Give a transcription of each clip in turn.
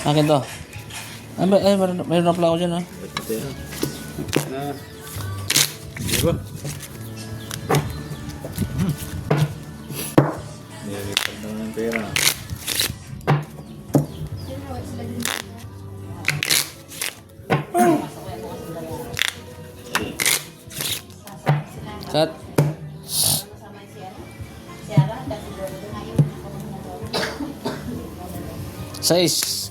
Akin to. Ay, mayroon na pala ako dyan, ha? Ito yan. Diba? Nilipad naman ng pera. Cut. Size.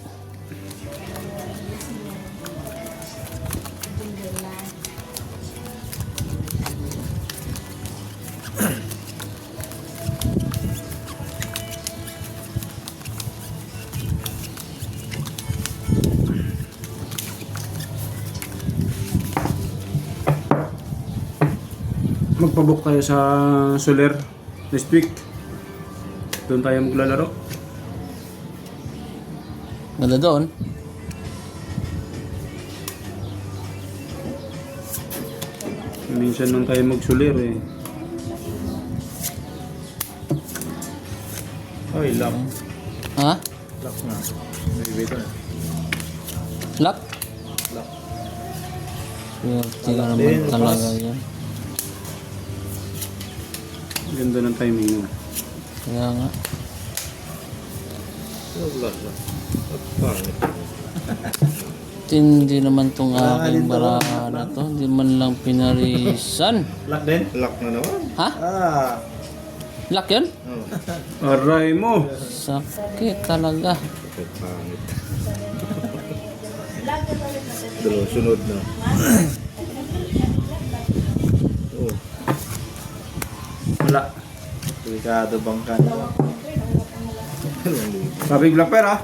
Magpabook tayo sa Soler next week. Doon tayo maglalaro. Ganda doon. Minsan lang tayo mag-Soler eh. Oy, lock. Ha? Lock na. Nalibito na. Lock? Lock. Tingnan naman din, talaga pass. yan. Ganda ng timing mo. Kaya nga. Lock na. Pangit. Hindi naman tong Ah, aking dito. baraha na to. Hindi man lang pinarisan. Lock din? Lock na naman. Ha? Ah. Lock yun? Oh. Aray mo! Sakit talaga. Bakit pangit? Dalawa, sunod na. Oh. Wala. Delikado bangka na. Sabing Black Pearl ha?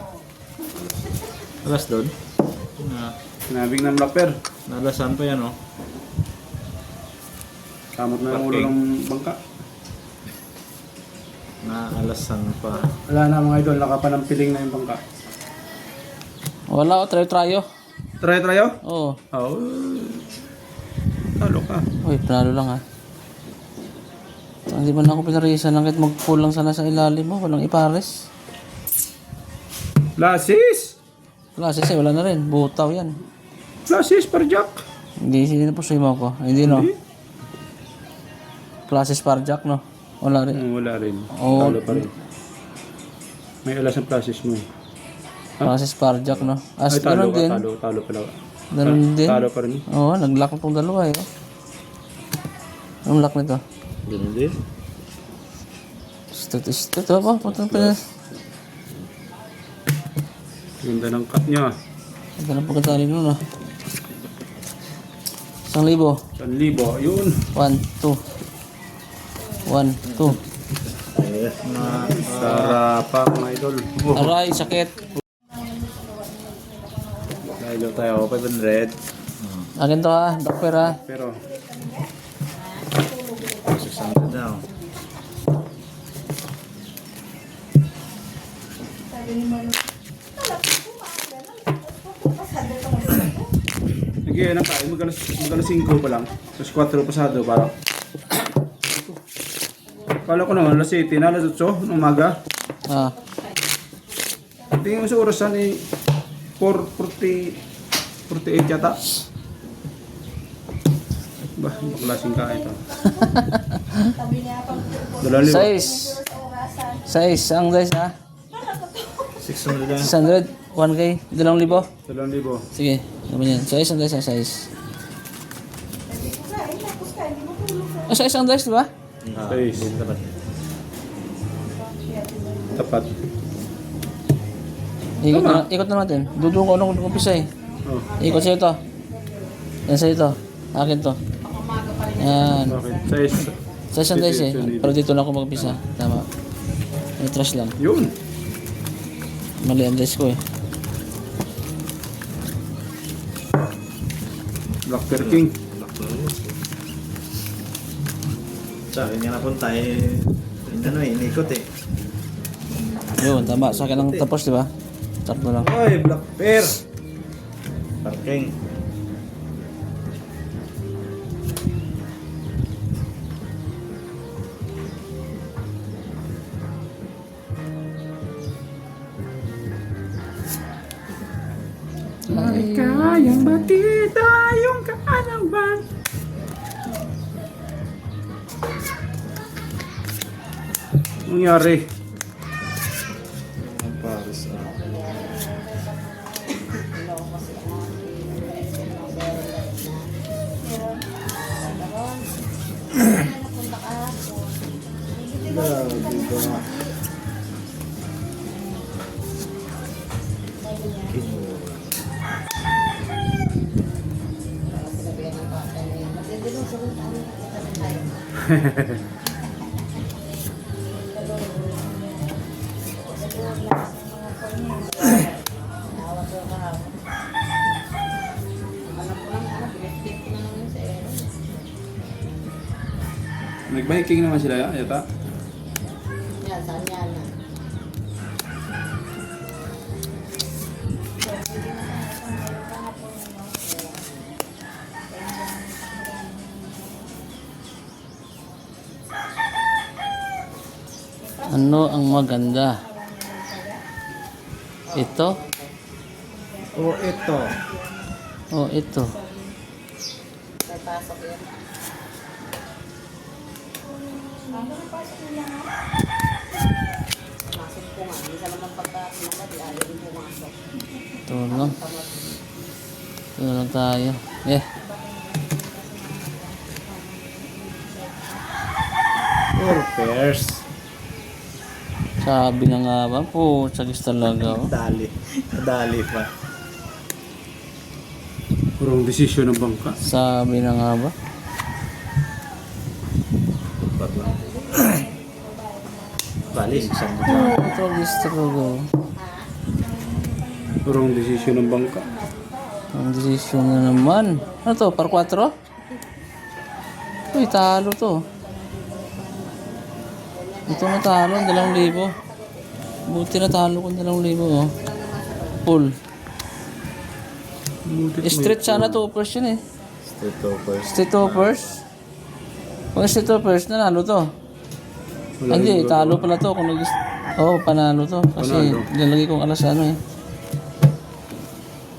Alas doon? Sinabing ng Black Pearl. Nalasan pa yan, oh. Samot na yung ulo ng bangka. Naalasan pa. Wala na mga idol, nakapanampiling na yung bangka. Wala, try-tryo. Try tayo? Oo. Oo. Talo ka. Uy, panalo lang, ha. Hindi man ako pinarisan lang kahit mag-pull lang sana sa ilalim mo. Walang ipares. Lasis! Klase eh, wala na rin. Butaw yan. Lasis Parjak! Hindi, sino po mo ko? Hindi, no? Classes Parjak, no? Wala rin. Wala rin. Oo. Talo pa rin. May alas ng plasis mo eh. Classes Parjak, no? As, Ay, talo ganun ka. din. Talo pala. Ganun din. Talo pa rin. Oo, nag-lock na itong dalawa, eh. Anong lock nito? Ganun din. Stat, ba? Punta pa. Ganda ng cut niya. Ito na pagkatali nun, ah. 1,000. 1,000. Yun. 1, 2. 1, 2. Yes, na. Sarapa mga idol. Aray, sakit. Dahil tayo, 500. Akin to, ha. Dokper, ha. Pero 600 daw. sige, ano pa, magkano 5 pa lang. Tapos 4 pasado parang. Kala ko naman, alas 7 na, alas 8 ng umaga. Ah. Tingin mo sa orasan eh, 4:40, 48 yata. Bah, baklasing ka ito. 2,000. 6. Ang guys, ha. 600 lang. 600. 1K. 2,000. 2,000. Sige. Naman yan. 6 ang guys, ha. 6. Ah, 6 ang guys, diba? Size. Tapat. Ikot na natin. Dudong ko nung umpisa, eh. Oh, Ikot sa'yo to. Yan sa'yo to. Akin to. Yan. bakit? Size. 6 ang guys, eh. Pero dito na ako mag-umpisa. Tama. May trash lang. Yun. Mali ang dice ko, eh. Black Bear King. Sa akin nga napunta eh. Inikot eh. Yun, tama. Sa akin lang tapos, diba? Sakto lang. Oy, Black Bear. Parking. Kayang batida yung kaalaman. Nangyari. Ang Paris. Grabe ba? Nag-biking naman sila yata. Yan, saan yan na? Ano ang maganda? Ito? O ito. O ito? May pasok yan. Pasok ko nga. Hindi sa naman pagka-pinaka, di ayaw din pumasok. Ito lang. Ito lang tayo. Eh. Four pairs. Sabi na nga ba po, sagis talaga. Oh. Dali. Dali pa. Purong desisyon ng bangka. Sabi na nga ba? Bali, isang Ito talaga. Purong desisyon ng bangka. Ang desisyon na naman. Ano to? Par 4? Uy, talo to. Ito na talo, 2,000. Buti na talo ko 2,000. Oh. Full. Straight sana toppers yun eh. straight toppers. Straight toppers. Kung straight toppers, nanalo to. Hindi, talo pala to. Kung oh, panalo to. Kasi Panalo. nilagay kong alas ano eh.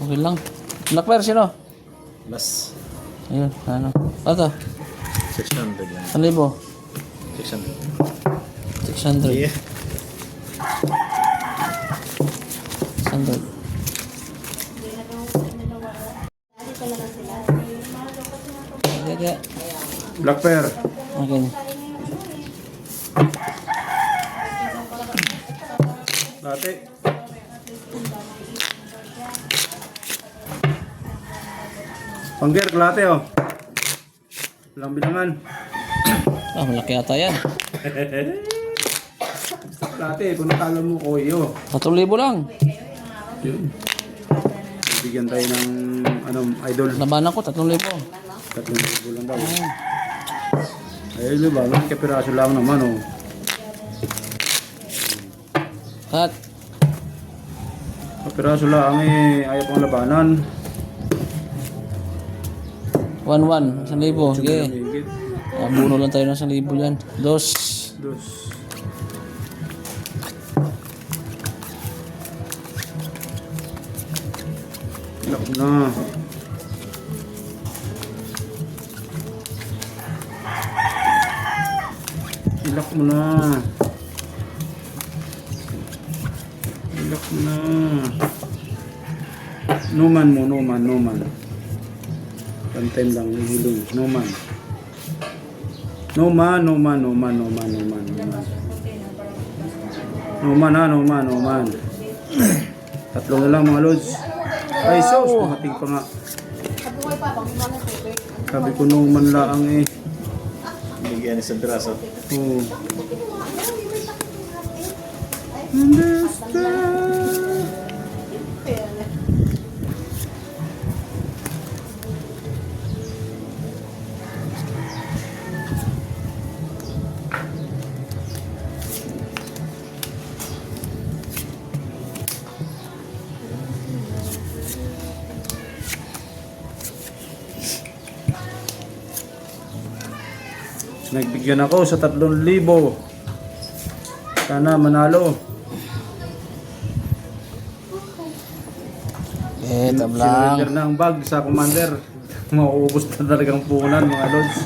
Okay lang. Black pair, sino? Mas Ayun, ano. Ano to? 600 lang. 1,000. 600. 600. Yeah. 600. Kaya, Black pair. okay. Dati. Pangger, klate oh. Walang bilangan. Ah, malaki ata yan. Klate, kung natalo mo ko iyo. 3,000 lang. Yun. Bigyan tayo ng idol. Labanan ko, 3,000. 3,000 lang daw. Ay, diba? Lang kapiraso lang naman oh. Cut. Kapiraso lang eh. Ayaw pang labanan. 1,100. 1,000. Sige. Higit. Buno lang tayo ng 1,000 yan. Dos. Dos. Ilak mo na. Ilak mo na. Ilak mo na. Numan mo, numan, numan. Content lang, nahilong. Numan. Numan, numan, numan, numan, numan, numan. Numan ha, numan, numan. 3 na lang mga lods. Ay, sus, pumating pa nga. Kabuhay pa, bang kumana tubig. Sabi ko numan lang eh. Bigyan isang piraso. Oh. Understand. Nagbigyan ako sa 3,000. Sana manalo. tablang. Sinurrender na ang bag sa commander. Mauubos na talagang punan mga lods.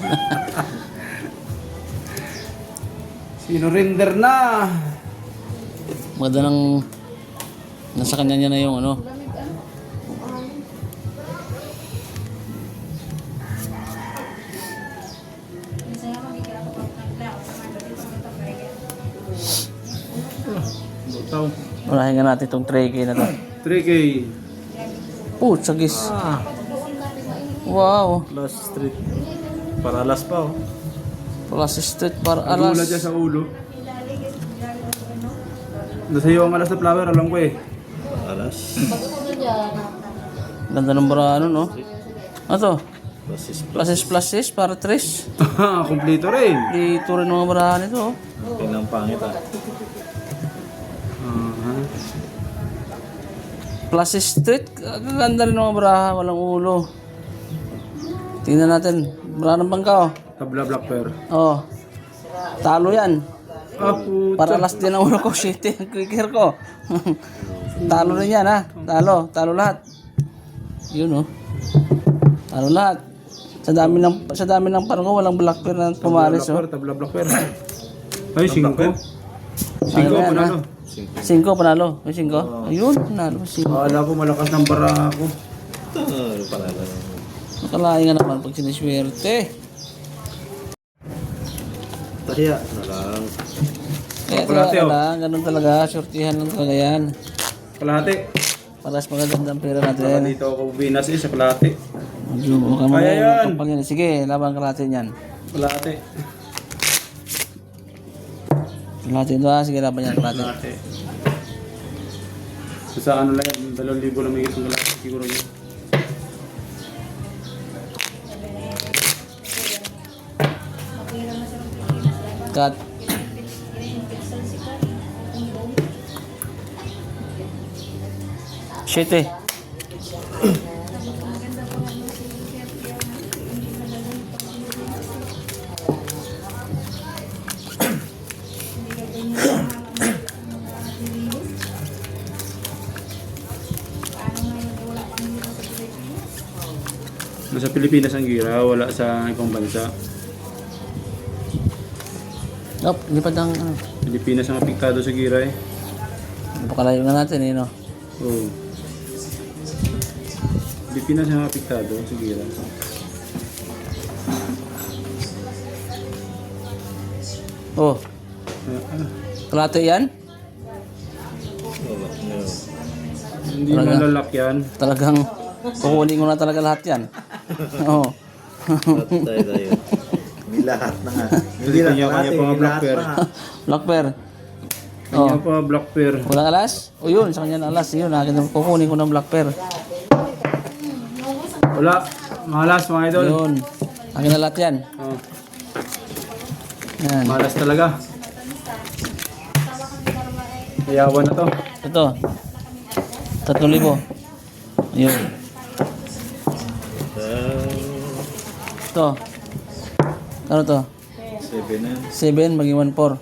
Sinurrender na. Maganda ng nasa kanya niya na yung ano. Butaw. Unahin nga natin itong 3K na to. 3K. Sagis. Wow. Last street. Para alas pa oh. Plus street para Agula alas. dyan sa ulo. Nasa iyo ang alas na flower, alam ko eh. Alas. Ganda ng barano, no? Ano to? Basis Pluses para 3. Kompleto rin. Dito rin mga barahan ito, oh. Pinang pangit ah. Plus street, ganda rin mga baraha, walang ulo. Tingnan natin, baraha ng bangka, oh. Tabla black pair. Oh. Talo yan. Ah, puta. Para last din ang ulo ko, shit, ang quicker ko. Talo rin yan, ha? Talo lahat. Yun, oh. Talo lahat. Sa dami ng parang ko, walang black pair na pumaris, oh. Tabla black pair. Ay, 5. 5 Ano yan, panalo. 5 panalo. May 5? Ayun, panalo. 5. Akala ko malakas ng bara ako. Panalo. Nakalain nga naman pag siniswerte. Tahiya na lang. Kaya Kalahati, talaga oh. lang, ganun talaga. Shortihan lang talaga yan. Kalahati. Paras magagandang pera Baka natin. dito ako binas sa kalahati. Huwag ka Kaya yan. yan. Sige, laban ka natin yan. Kalahati. Natin ito ha. Sige, laban yan natin. Kalahati. Sa ano lang yan, 2,000 lang may isang kalahati siguro yun. Cut. Shit eh. Nasa Pilipinas ang gira, wala sa ibang bansa. Yup, lipad ang ano. Pilipinas ang apektado sa gira eh. Napakalayo nga natin eh, no? Oo. Pilipinas ang apektado sa gira. Oh, kalate yan? Hindi malalak yan. Talagang kukunin ko na talaga lahat yan. Oo. Tayo. May lahat na nga. Hindi kanya-kanya pa nga black pair. Black pair. Kanya pa black pair. Walang alas? O yun, sa kanya na alas. Yun, kukunin ko ng black pair. Wala. Malas mga idol. Yun. Akin na lahat yan. Oh, Yan. malas talaga. Kayawan na to. Ito. 3,000. Yun. Ito. Ano to? 7 na. 7 maging 1,400.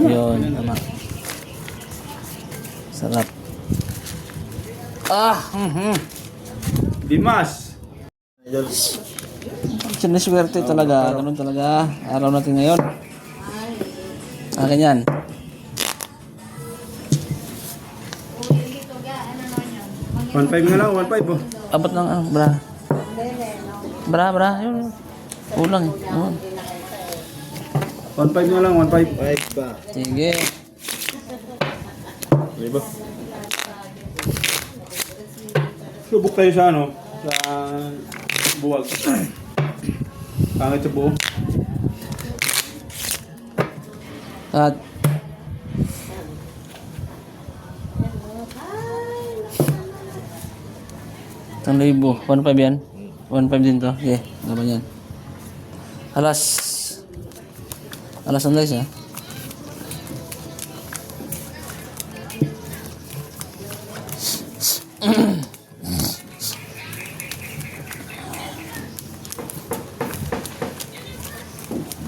Yun, tama. Sarap. Ah! Dimas. Idol. Siniswerte talaga. Ganun talaga. Araw natin ngayon. Akin yan. One 1.5 nga lang, 1.5 oh. Abot ng ano, bra. Bra. Yun. Kulang. Yun. 1.5 nga lang, 1.5. 5 ba? Sige. Diba? Subok tayo sa ano, sa buwag. Pangit sa buo. At Ang 1,000. 1,500 yan. 1,500 din to. Okay, laban yan. Alas ang guys, ha?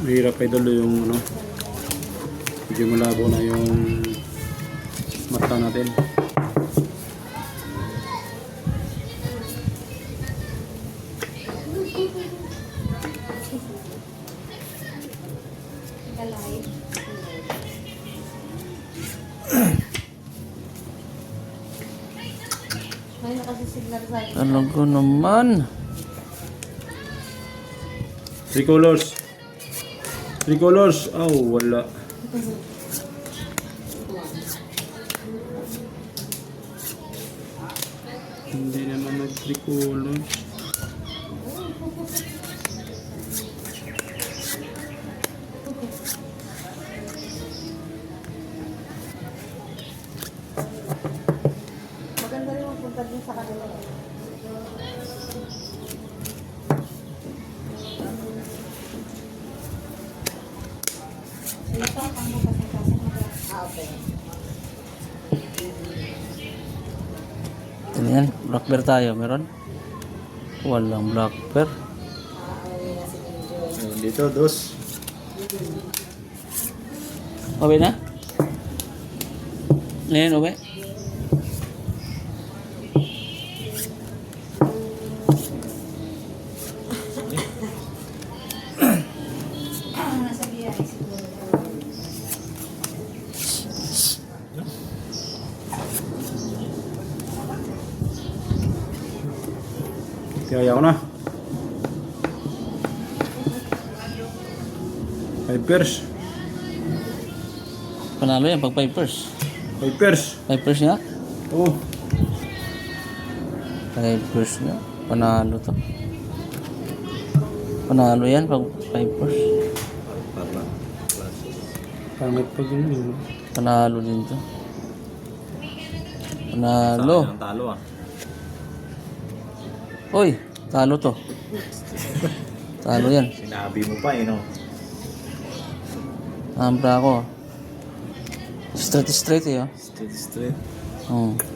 Mahirap idol yung ano. Medyo malabo na yung mata natin. May nakasisignar sa akin. Talaga naman. 3 colors. 3 colors. Oh, wala. Hindi naman nag-3 colors. Maganda rin magpunta din sa kanila. Ito, ang bukas ng kasi okay. Ano yan? Black bear tayo. Meron? Walang black bear. Ayun, dito, dos. Obe na? Ngayon, obe? Nasa biya siguro. Kaya ko na. 5 pairs. Panalo yan pag Pipers. 5 pairs. Pipers nga? Oh. Pipers nga. Panalo to. Panalo yan pag Pipers. Para. Pangit pag yun. Panalo din to. Panalo. Sayang ang talo ah. Uy, talo to. Talo yan. Sinabi mo pa eh, no? Ambra ako. Straight eh, oh. Straight.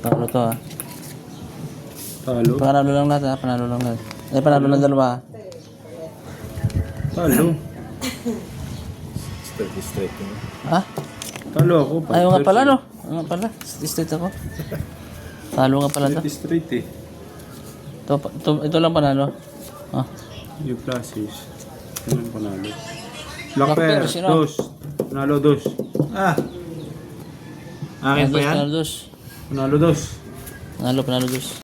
Talo to, ah. Talo. Panalo lang natin, ah. Panalo lang natin. Panalo lang dalawa, ah. Talo. Straight. Ha? Talo ako. Ayaw nga pala, no? Ayaw nga pala. Straight ako. Talo nga pala to. Straight eh. Ito lang panalo. Ah. Yung classes. Ito lang panalo. Black Black pair. pair, sino? 2. Panalo 2. Ah! Akin pa yan? Panalo dos. Panalo 2. Panalo dos.